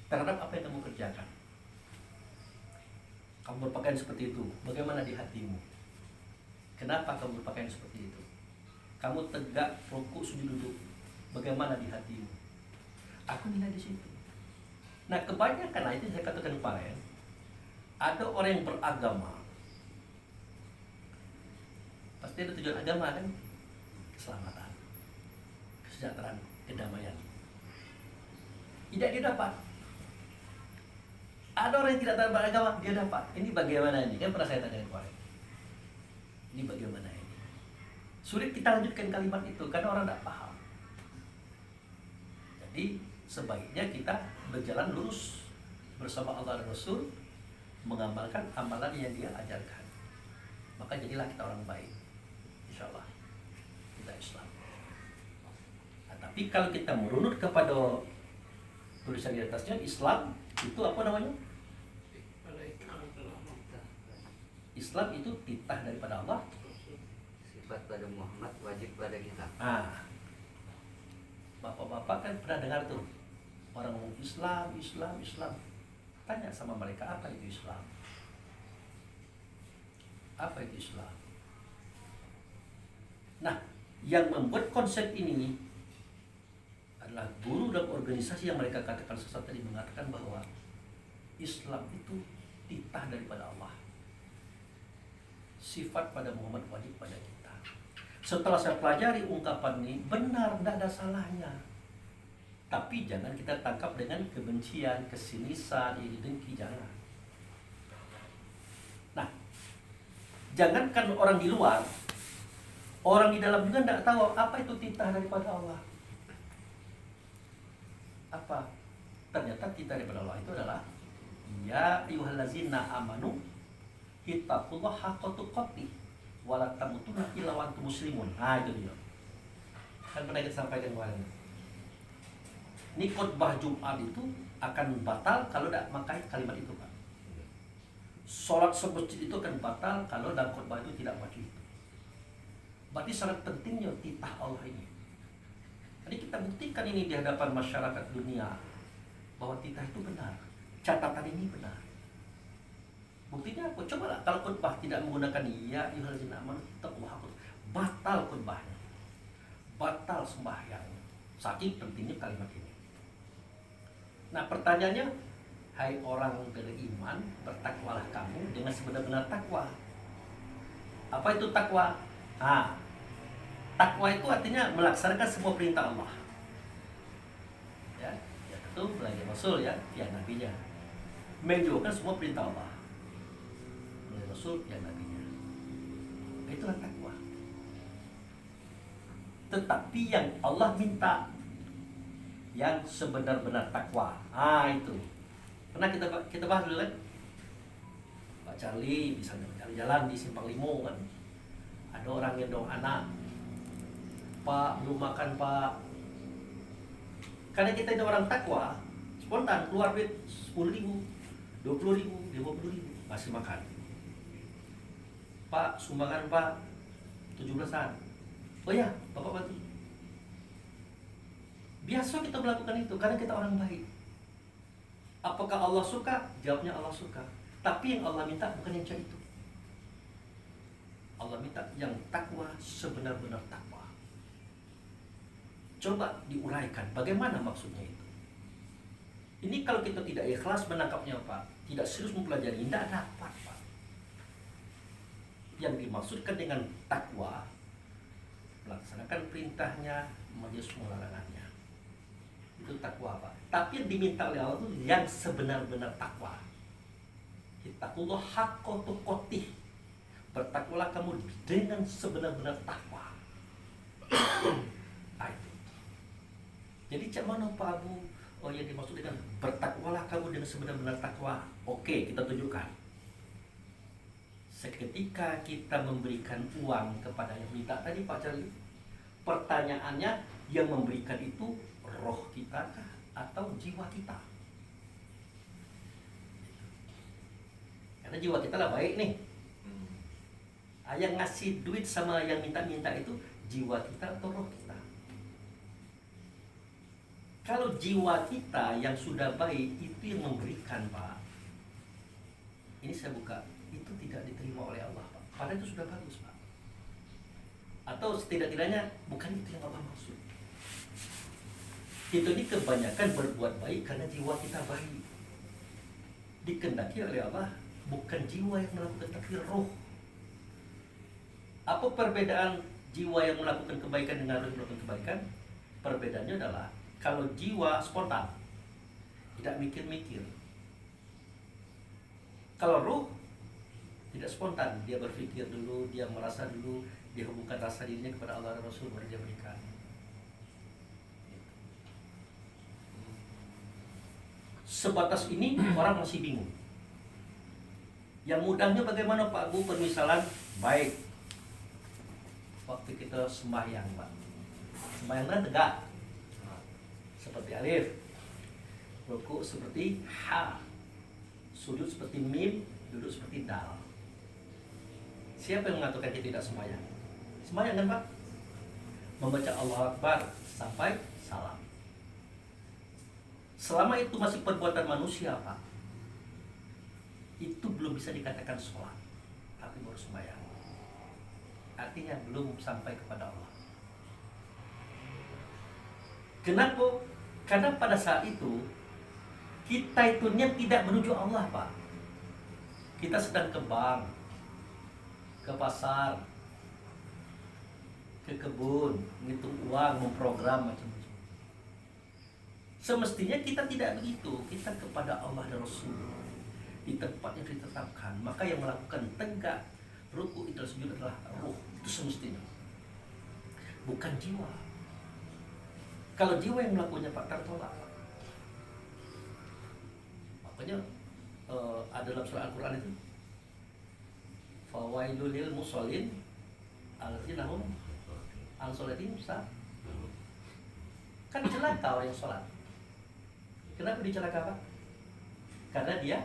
Terhadap apa yang kamu kerjakan. Kamu berpakaian seperti itu. Bagaimana di hatimu? Kenapa kamu berpakaian seperti itu? Kamu tegak rukuk sujud duduk. Bagaimana di hatimu? Aku nilai di situ. Nah, kebanyakan itu saya katakan kemarin, ada orang yang beragama. Pasti ada tujuan agama kan? Keselamatan, kesejahteraan, kedamaian. Tidak dia dapat. Ada orang yang tidak tahu beragama, dia dapat. Ini bagaimana ini? Kan pernah saya tanya kemarin. Ini bagaimana ini? Sulit kita lanjutkan kalimat itu karena orang tidak paham. Jadi sebaiknya kita berjalan lurus bersama Allah dan Rasul, mengamalkan amalan yang dia ajarkan. Maka jadilah kita orang baik, insya Allah kita Islam. Nah, tapi kalau kita merunut kepada tulisan di atasnya, Islam itu apa namanya? Islam itu titah daripada Allah, Sifat pada Muhammad, wajib pada kita. Bapak-bapak kan pernah dengar tuh orang ngomong Islam. Tanya sama mereka, apa itu Islam? Apa itu Islam? Nah, yang membuat konsep ini adalah guru dan organisasi yang mereka katakan sesat tadi, mengatakan bahwa Islam itu titah daripada Allah. Sifat pada Muhammad, wajib pada kita. Setelah saya pelajari ungkapan ini, benar, tidak ada salahnya. Tapi jangan kita tangkap dengan kebencian, kesinisan, iri dengki, jangan. Nah, jangankan orang di luar, orang di dalam juga tidak tahu apa itu titah daripada Allah. Apa? Ternyata titah daripada Allah itu adalah ya ayyuhallazina amanu ittaqullaha haqqa tuqatih wa la tamutunna illa wa antum muslimun. Itu dia. Kan pernah kita sampaikan kemarin. Ini khotbah Jumat itu akan batal kalau tidak pakai kalimat itu, Pak. Sholat semasjid itu akan batal kalau dalam khotbah itu tidak wajib. Berarti sangat pentingnya titah Allah ini. Jadi kita buktikan ini di hadapan masyarakat dunia bahwa titah itu benar. Catatan ini benar. Buktinya apa? Coba lah kalau khotbah tidak menggunakan ya ayyuhallazina amanu taqullaha, batal khotbahnya. Batal sembahyang. Saking pentingnya kalimat ini. Nah, pertanyaannya, hai orang beriman, bertakwalah kamu dengan sebenar-benar takwa. Apa itu takwa? Takwa itu artinya melaksanakan semua perintah Allah. Ya tentu melayani Rasul ya nabinya. Menjauhkan semua perintah Allah. Melayani Rasul ya nabinya. Itulah takwa. Tetapi yang Allah minta, yang sebenar-benar takwa. Itu. Pernah kita bahas dulu kan? Pak Charlie misalnya jalan-jalan di Simpang Limo kan. Ada orang gendong anak. Pak, belum makan Pak. Karena kita ini orang takwa, spontan keluar duit 10.000, 20.000, 50.000, masih makan. Pak, sumbangan Pak 17-an. Oh ya, Bapak bantu. Biasa kita melakukan itu karena kita orang baik. Apakah Allah suka? Jawabnya Allah suka. Tapi yang Allah minta bukan yang cari itu. Allah minta yang takwa sebenar-benar takwa. Coba diuraikan bagaimana maksudnya itu. Ini kalau kita tidak ikhlas menangkapnya Pak, tidak serius mempelajari, tidak dapat Pak. Yang dimaksudkan dengan takwa, melaksanakan perintahnya, menjauhi larangannya. Itu takwa Pak. Tapi yang diminta oleh Allah itu yang sebenar-benar takwa. Ittaqullah haqqa tuqatih. Bertakwalah kamu dengan sebenar-benar takwa. Itu. Jadi cak mana Pak Abu? Oh yang dimaksud dengan bertakwalah kamu dengan sebenar-benar takwa. Oke, kita tunjukkan. Seketika kita memberikan uang kepada yang minta tadi Pak Charlie, pertanyaannya yang memberikan itu roh kita kah atau jiwa kita? Karena jiwa kita lah baik nih. Yang ngasih duit sama yang minta-minta itu jiwa kita atau roh kita? Kalau jiwa kita yang sudah baik itu yang memberikan Pak, ini saya buka, itu tidak diterima oleh Allah Pak. Padahal itu sudah bagus Pak. Atau setidak-tidaknya bukan itu yang Allah maksud. Kita ini kebanyakan berbuat baik karena jiwa kita baik. Dikehendaki oleh Allah bukan jiwa yang melakukan, tapi roh. Apa perbedaan jiwa yang melakukan kebaikan dengan roh yang melakukan kebaikan? Perbedaannya adalah kalau jiwa spontan, tidak mikir-mikir. Kalau roh tidak spontan, dia berpikir dulu, dia merasa dulu, dia hubungkan rasa dirinya kepada Allah dan Rasul baru dia berikan. Sebatas ini orang masih bingung. Yang mudahnya bagaimana Pak Abu? Permisalan baik. Waktu kita sembahyang Pak, sembahyang kan tegak seperti alif, rukuk seperti ha, sujud seperti mim, duduk seperti dal. Siapa yang mengatakan kita tidak sembahyang? Sembahyang kan Pak? Membaca Allahu Akbar sampai salam. Selama itu masih perbuatan manusia Pak, itu belum bisa dikatakan sholat, tapi baru sembahyang. Artinya belum sampai kepada Allah. Kenapa? Karena pada saat itu kita itu tidak menuju Allah Pak. Kita sedang ke bank, ke pasar, ke kebun, ngitung uang, memprogram macam-macam. Semestinya kita tidak begitu. Kita kepada Allah dan Rasul di tempat yang ditetapkan. Maka yang melakukan tegak, ruku itu sujud adalah ruh. Itu semestinya, bukan jiwa. Kalau jiwa yang melakukannya Pak tertolak. Makanya ada dalam surah Al-Quran itu, fawailul lil musallin alladzina hum an sholatihim sahun. Kan celaka orang yang sholat. Kenapa dicelaka Pak? Karena dia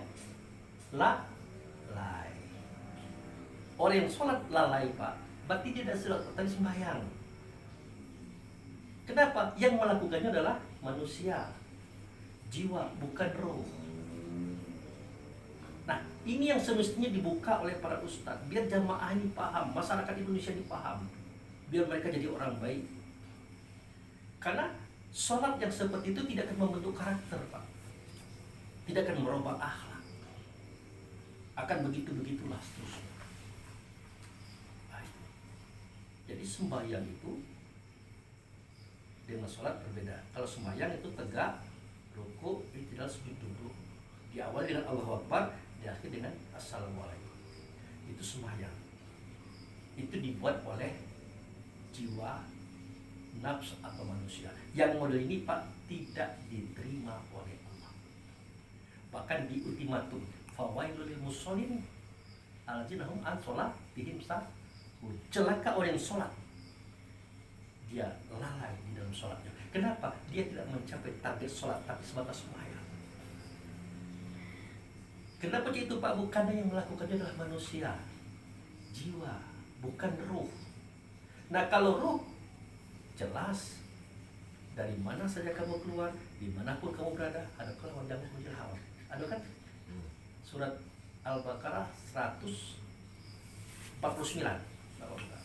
lalai. Orang yang sholat lalai Pak, berarti dia tidak sholat, tapi sembahyang. Kenapa? Yang melakukannya adalah manusia, jiwa, bukan roh. Nah, ini yang semestinya dibuka oleh para ustadz, biar jamaah ini paham, masyarakat Indonesia ini paham, biar mereka jadi orang baik. Karena sholat yang seperti itu tidak akan membentuk karakter Pak, tidak akan merubah akhlak, akan begitu-begitulah seterusnya. Jadi sembahyang itu dengan sholat berbeda. Kalau sembahyang itu tegak, ruku, i'tidal, sujud, duduk. Diawali dengan Allahu Akbar, diakhiri dengan Assalamualaikum. Itu sembahyang. Itu dibuat oleh jiwa, nafs atau manusia. Yang model ini Pak tidak diterima oleh Allah. Bahkan di ultimatum, fawailul lil musallin alladzina hum an sholatihim sahun. Celaka orang yang sholat, dia lalai di dalam sholatnya. Kenapa? Dia tidak mencapai target sholat, tapi sebatas sembahyang. Kenapa itu Pak? Bukan yang melakukannya adalah manusia, jiwa, bukan ruh. Nah kalau ruh, jelas dari mana saja kamu keluar, dimanapun kamu berada, ada kalau jangan menjadi hawa. Ada kan? Surat Al-Baqarah 149. Nah,